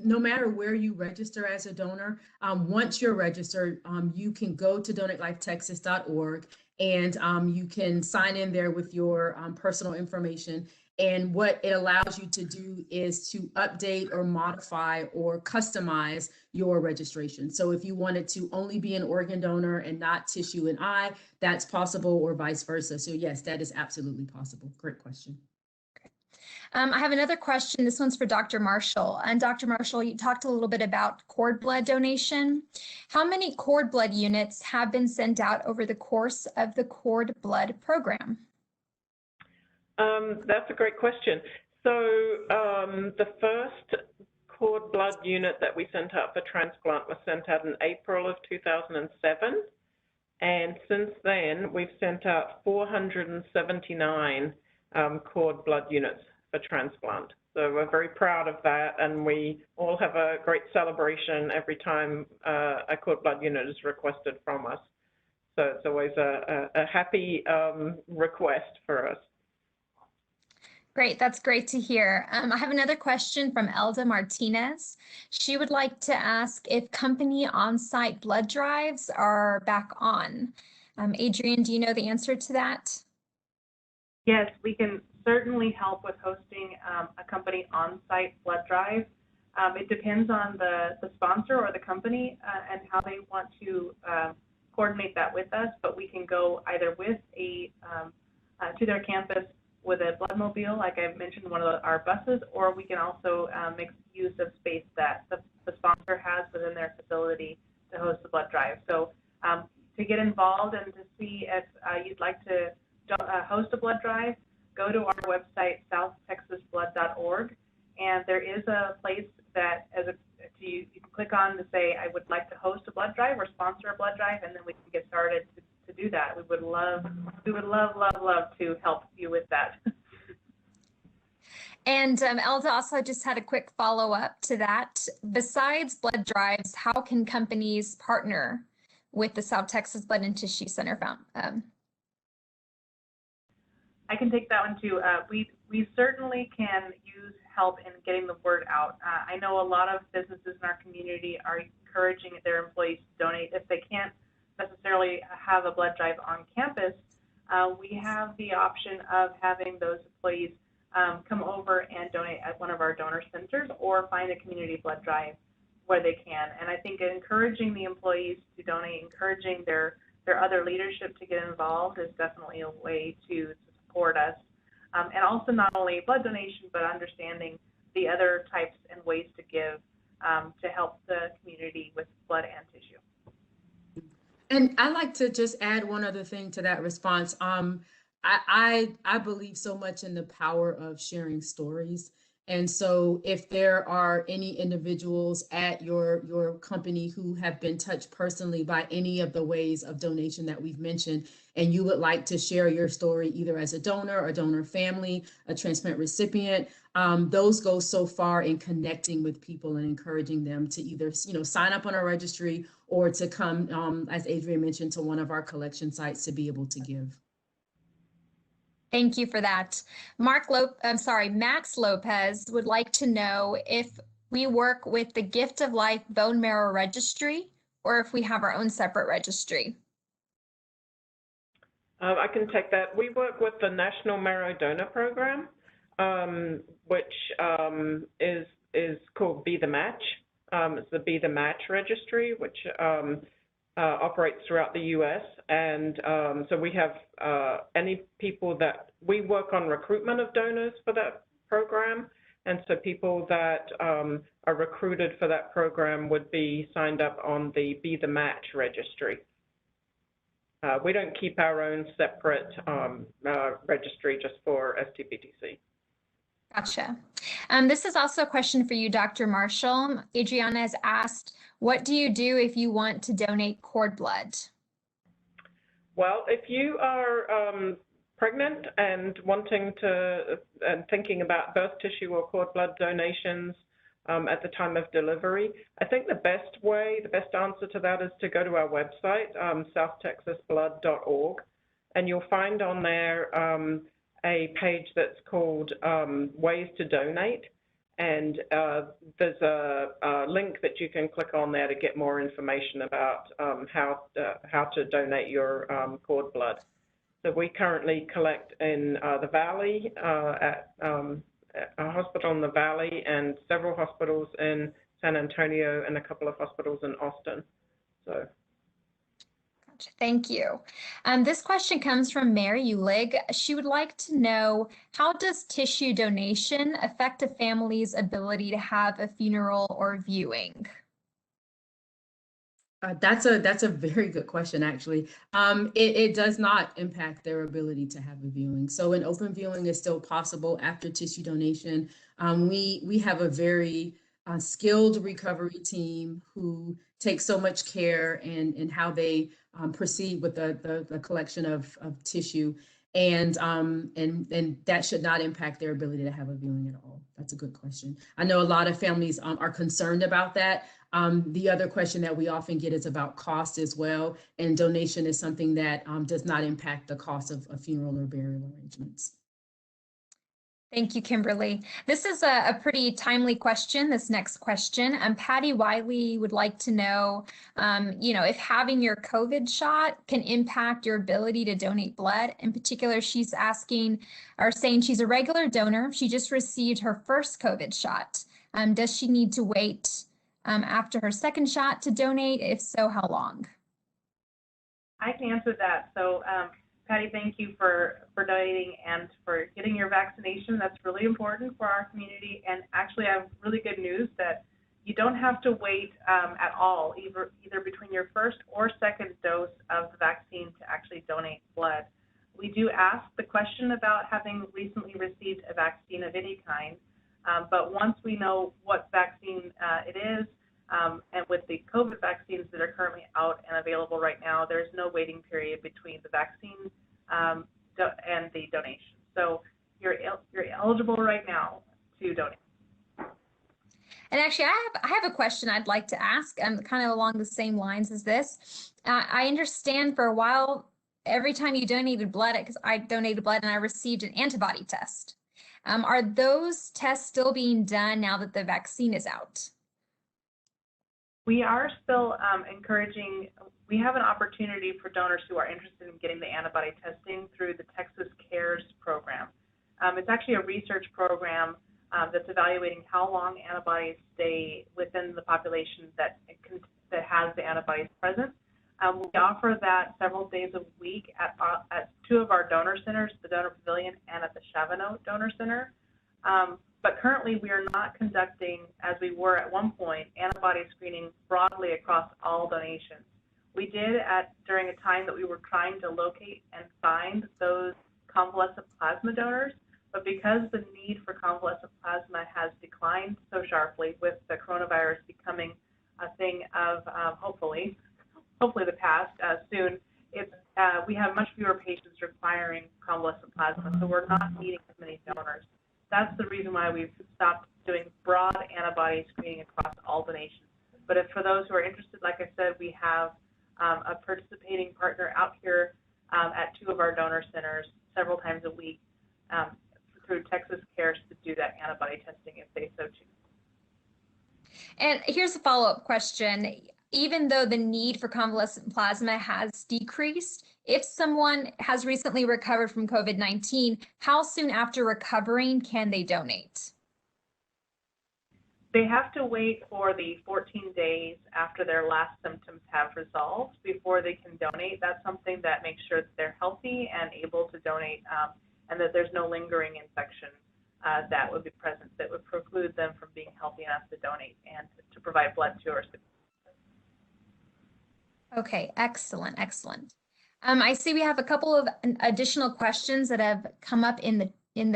no matter where you register as a donor, once you're registered, you can go to donatelifetexas.org and you can sign in there with your personal information. And what it allows you to do is to update or modify or customize your registration. So if you wanted to only be an organ donor and not tissue and eye, that's possible, or vice versa. So yes, that is absolutely possible. Great question. I have another question. This one's for Dr. Marshall. And Dr. Marshall, you talked a little bit about cord blood donation. How many cord blood units have been sent out over the course of the cord blood program? That's a great question. So the first cord blood unit that we sent out for transplant was sent out in April of 2007. And since then, we've sent out 479 cord blood units for transplant. So we're very proud of that, and we all have a great celebration every time a cord blood unit is requested from us. So it's always a happy request for us. Great, that's great to hear. I have another question from Elda Martinez. She would like to ask if company on-site blood drives are back on. Adrian, do you know the answer to that? Yes, we can certainly help with hosting a company on-site blood drive. It depends on the sponsor or the company and how they want to coordinate that with us, but we can go either with to their campus with a blood mobile, like I mentioned, one of our buses, or we can also make use of space that the sponsor has within their facility to host the blood drive. So to get involved and to see if you'd like to host a blood drive, go to our website, southtexasblood.org, and there is a place that you can click on to say, I would like to host a blood drive or sponsor a blood drive, and then we can get started to do that. We would love to help you with that. And Elda also just had a quick follow-up to that. Besides blood drives, how can companies partner with the South Texas Blood and Tissue Center Foundation? I can take that one too. We certainly can use help in getting the word out. I know a lot of businesses in our community are encouraging their employees to donate. If they can't necessarily have a blood drive on campus, we have the option of having those employees come over and donate at one of our donor centers or find a community blood drive where they can. And I think encouraging the employees to donate, encouraging their other leadership to get involved is definitely a way to support us. And also not only blood donation, but understanding the other types and ways to give to help the community with blood and tissue. And I'd like to just add one other thing to that response. I believe so much in the power of sharing stories. And so if there are any individuals at your company who have been touched personally by any of the ways of donation that we've mentioned, and you would like to share your story either as a donor, a donor family, a transplant recipient, those go so far in connecting with people and encouraging them to either sign up on our registry or to come, as Adrian mentioned, to one of our collection sites to be able to give. Thank you for that. Max Lopez would like to know if we work with the Gift of Life Bone Marrow Registry or if we have our own separate registry. I can take that. We work with the National Marrow Donor Program. which is called Be the Match. It's the Be the Match registry, which operates throughout the U.S. And so we have any people that we work on recruitment of donors for that program. And so people that are recruited for that program would be signed up on the Be the Match registry. We don't keep our own separate registry just for STPTC. Gotcha. This is also a question for you, Dr. Marshall. Adriana has asked, what do you do if you want to donate cord blood? Well, if you are pregnant and wanting to, and thinking about birth tissue or cord blood donations at the time of delivery, I think the best answer to that is to go to our website, southtexasblood.org, and you'll find on there a page that's called Ways to Donate, and there's a link that you can click on there to get more information about how to donate your cord blood. So we currently collect in the Valley at a hospital in the Valley and several hospitals in San Antonio and a couple of hospitals in Austin. So. Gotcha. Thank you. This question comes from Mary Ulig. She would like to know, how does tissue donation affect a family's ability to have a funeral or viewing? That's a very good question, actually. It does not impact their ability to have a viewing. So an open viewing is still possible after tissue donation. We have a very skilled recovery team who takes so much care in how they proceed with the collection of tissue, and that should not impact their ability to have a viewing at all. That's a good question. I know a lot of families are concerned about that. The other question that we often get is about cost as well, and donation is something that does not impact the cost of funeral or burial arrangements. Thank you, Kimberly. This is a pretty timely question, this next question. Patty Wiley would like to know, if having your COVID shot can impact your ability to donate blood. In particular, she's asking or saying she's a regular donor. She just received her first COVID shot. Does she need to wait after her second shot to donate? If so, how long? I can answer that. So, Patty, thank you for donating and for getting your vaccination. That's really important for our community. And actually, I have really good news that you don't have to wait at all, either between your first or second dose of the vaccine to actually donate blood. We do ask the question about having recently received a vaccine of any kind, but once we know what vaccine it is, and with the COVID vaccines that are currently out and available right now, there's no waiting period between the vaccine and the donation. So you're eligible right now to donate. And actually, I have a question I'd like to ask, kind of along the same lines as this. I understand for a while, every time you donated blood, because I donated blood and I received an antibody test. Are those tests still being done now that the vaccine is out? We are still encouraging, we have an opportunity for donors who are interested in getting the antibody testing through the Texas CARES program. It's actually a research program that's evaluating how long antibodies stay within the population that has the antibodies present. We offer that several days a week at two of our donor centers, the Donor Pavilion and at the Chavano Donor Center. But currently, we are not conducting, as we were at one point, antibody screening broadly across all donations. We did during a time that we were trying to locate and find those convalescent plasma donors, but because the need for convalescent plasma has declined so sharply with the coronavirus becoming a thing of hopefully the past soon, we have much fewer patients requiring convalescent plasma, so we're not needing as many donors. That's the reason why we've stopped doing broad antibody screening across all donations. But if for those who are interested, like I said, we have a participating partner out here at two of our donor centers several times a week through Texas CARES to do that antibody testing if they so choose. And here's a follow-up question. Even though the need for convalescent plasma has decreased, If someone has recently recovered from COVID-19, how soon after recovering can they donate? They have to wait for the 14 days after their last symptoms have resolved before they can donate. That's something that makes sure that they're healthy and able to donate, and that there's no lingering infection that would be present that would preclude them from being healthy enough to donate and to provide blood to our recipients. Okay, excellent, excellent. I see we have a couple of additional questions that have come up in the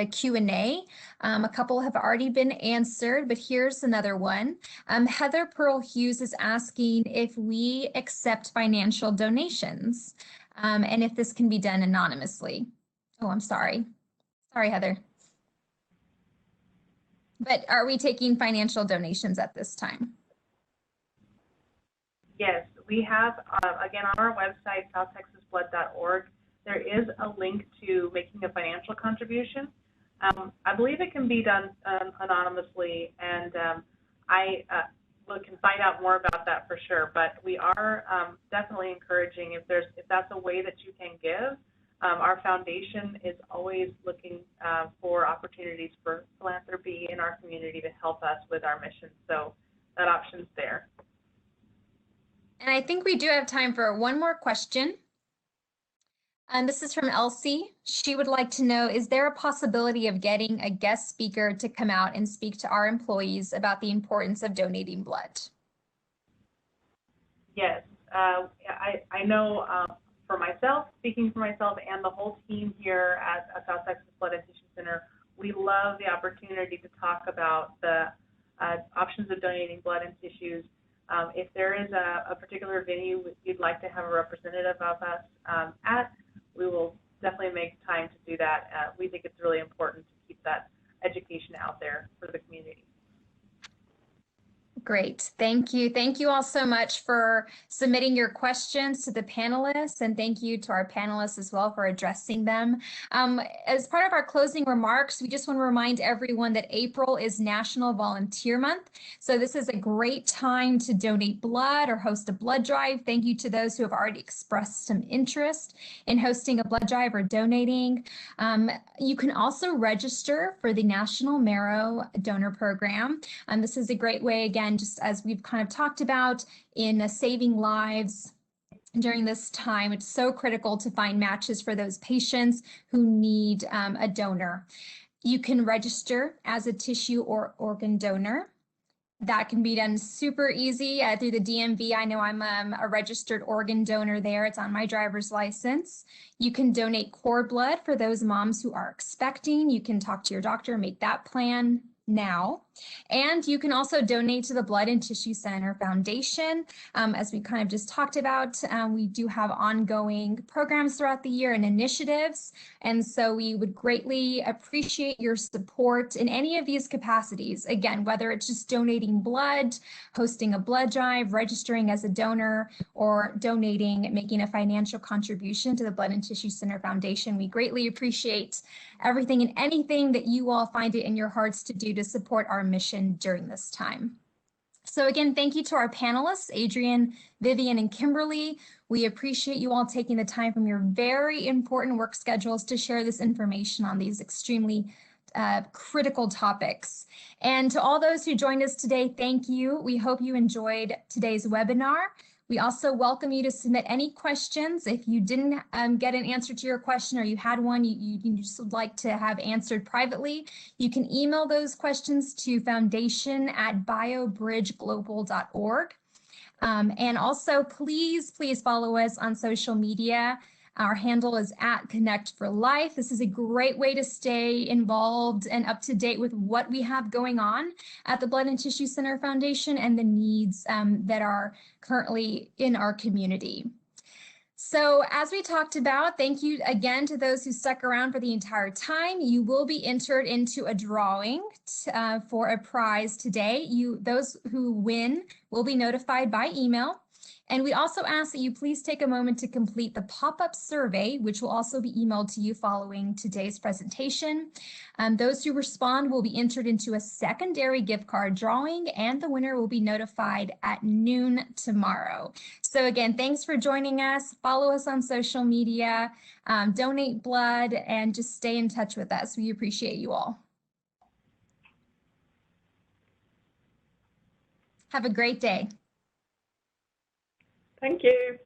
Q&A. A couple have already been answered, but here's another one. Heather Pearl Hughes is asking if we accept financial donations, and if this can be done anonymously. Oh, I'm sorry. Sorry, Heather. But are we taking financial donations at this time? Yes, we have, again, on our website, southtexasblood.org, there is a link to making a financial contribution. I believe it can be done anonymously, and I can find out more about that for sure, but we are definitely encouraging if that's a way that you can give. Our foundation is always looking for opportunities for philanthropy in our community to help us with our mission, so that option's there. And I think we do have time for one more question. And this is from Elsie. She would like to know, is there a possibility of getting a guest speaker to come out and speak to our employees about the importance of donating blood? Yes, I know for myself, speaking for myself and the whole team here at South Texas Blood and Tissue Center, we love the opportunity to talk about the options of donating blood and tissues. If there is a particular venue you'd like to have a representative of us at, we will definitely make time to do that. We think it's really important to keep that education out there for the community. Great, thank you. Thank you all so much for submitting your questions to the panelists, and thank you to our panelists as well for addressing them. As part of our closing remarks, we just want to remind everyone that April is National Volunteer Month. So this is a great time to donate blood or host a blood drive. Thank you to those who have already expressed some interest in hosting a blood drive or donating. You can also register for the National Marrow Donor Program. This is a great way, again, just as we've kind of talked about in saving lives during this time. It's so critical to find matches for those patients who need a donor. You can register as a tissue or organ donor. That can be done super easy through the DMV. I know I'm a registered organ donor there. It's on my driver's license. You can donate cord blood for those moms who are expecting. You can talk to your doctor, make that plan now. And you can also donate to the Blood and Tissue Center Foundation. As we kind of just talked about, we do have ongoing programs throughout the year and initiatives. And so we would greatly appreciate your support in any of these capacities. Again, whether it's just donating blood, hosting a blood drive, registering as a donor, or donating, making a financial contribution to the Blood and Tissue Center Foundation. We greatly appreciate everything and anything that you all find it in your hearts to do to support our mission during this time. So again, thank you to our panelists, Adrienne, Vivian, and Kimberly. We appreciate you all taking the time from your very important work schedules to share this information on these extremely critical topics. And to all those who joined us today, thank you. We hope you enjoyed today's webinar. We also welcome you to submit any questions. If you didn't get an answer to your question, or you had one you just would like to have answered privately, you can email those questions to foundation@biobridgeglobal.org. And also, please follow us on social media. Our handle is @ConnectForLife. This is a great way to stay involved and up to date with what we have going on at the Blood and Tissue Center Foundation and the needs that are currently in our community. So as we talked about, thank you again to those who stuck around for the entire time. You will be entered into a drawing for a prize today. Those who win will be notified by email. And we also ask that you please take a moment to complete the pop-up survey, which will also be emailed to you following today's presentation. Those who respond will be entered into a secondary gift card drawing, and the winner will be notified at noon tomorrow. So again, thanks for joining us. Follow us on social media, donate blood, and just stay in touch with us. We appreciate you all. Have a great day. Thank you.